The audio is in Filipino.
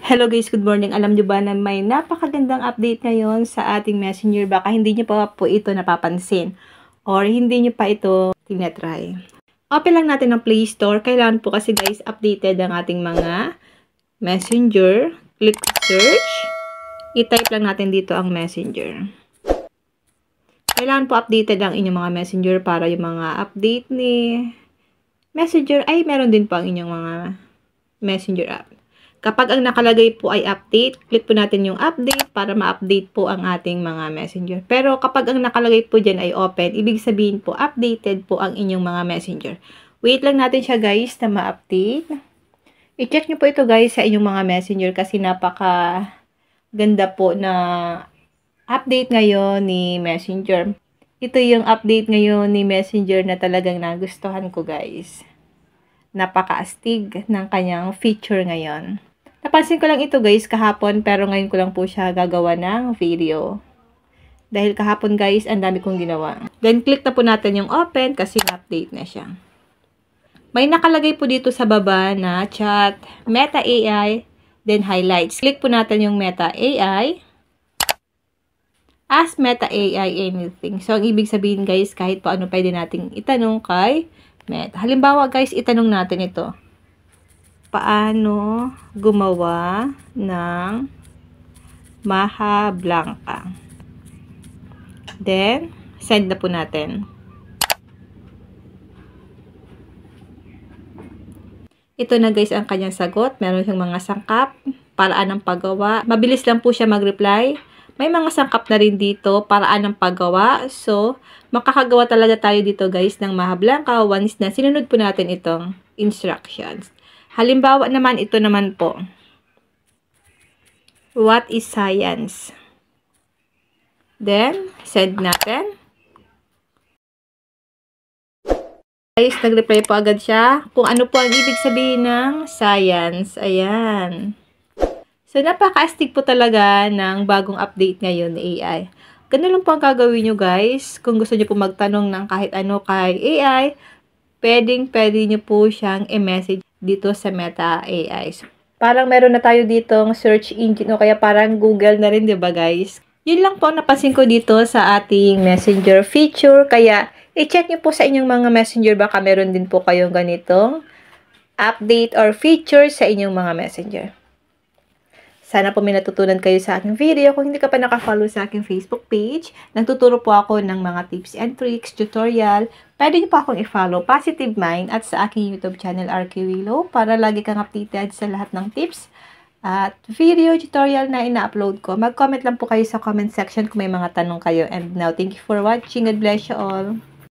Hello guys, good morning. Alam nyo ba na may napakagandang update ngayon sa ating Messenger? Baka hindi nyo pa po ito napapansin or hindi nyo pa ito tinatry. Open lang natin ang Play Store. Kailangan po kasi guys updated ang ating mga Messenger. Click search. I-type lang natin dito ang Messenger. Kailangan po updated ang inyong mga Messenger para yung mga update ni Messenger ay meron din po ang inyong mga Messenger app. Kapag ang nakalagay po ay update, click po natin yung update para ma-update po ang ating mga messenger. Pero kapag ang nakalagay po dyan ay open, ibig sabihin po updated po ang inyong mga messenger. Wait lang natin siya guys na ma-update. I-check nyo po ito guys sa inyong mga messenger kasi napaka ganda po na update ngayon ni Messenger. Ito yung update ngayon ni Messenger na talagang nagustuhan ko guys. Napaka-astig ng kanyang feature ngayon. Napansin ko lang ito guys kahapon pero ngayon ko lang po siya gagawa ng video. Dahil kahapon guys, ang dami kong ginawa. Then click na po natin yung open kasi na-update na siya. May nakalagay po dito sa baba na chat, Meta AI, then highlights. Click po natin yung Meta AI. Ask Meta AI anything. So ang ibig sabihin guys, kahit paano pwede nating itanong kay Meta. Halimbawa guys, itanong natin ito. Paano gumawa ng Maha Blanca? Then, send na po natin. Ito na guys ang kanyang sagot. Meron siyang mga sangkap, paraan ng paggawa. Mabilis lang po siya mag-reply. May mga sangkap na rin dito, paraan ng paggawa. So, makakagawa talaga tayo dito guys ng Maha Blanca once na sinunod po natin itong instructions. Halimbawa naman, ito naman po. What is science? Then, send natin. Guys, nag-reply po agad siya kung ano po ang ibig sabihin ng science. Ayan. So, napaka-astig po talaga ng bagong update ngayon ni AI. Ganun lang po ang gagawin nyo guys. Kung gusto nyo po magtanong ng kahit ano kay AI, pwede nyo po siyang i-message dito sa Meta AI. Parang meron na tayo ditong search engine o kaya parang Google na rin, 'di ba guys? Yun lang po ang napansin ko dito sa ating Messenger feature. Kaya i-check niyo po sa inyong mga Messenger baka meron din po kayong ganitong update or feature sa inyong mga Messenger. Sana po may natutunan kayo sa aking video. Kung hindi ka pa nakafollow sa aking Facebook page, nagtuturo po ako ng mga tips and tricks, tutorial. Pwede niyo po akong i-follow Positive Mind at sa aking YouTube channel, RK Willow, para lagi kang updated sa lahat ng tips at video tutorial na ina-upload ko. Mag-comment lang po kayo sa comment section kung may mga tanong kayo. And now, thank you for watching. God bless you all.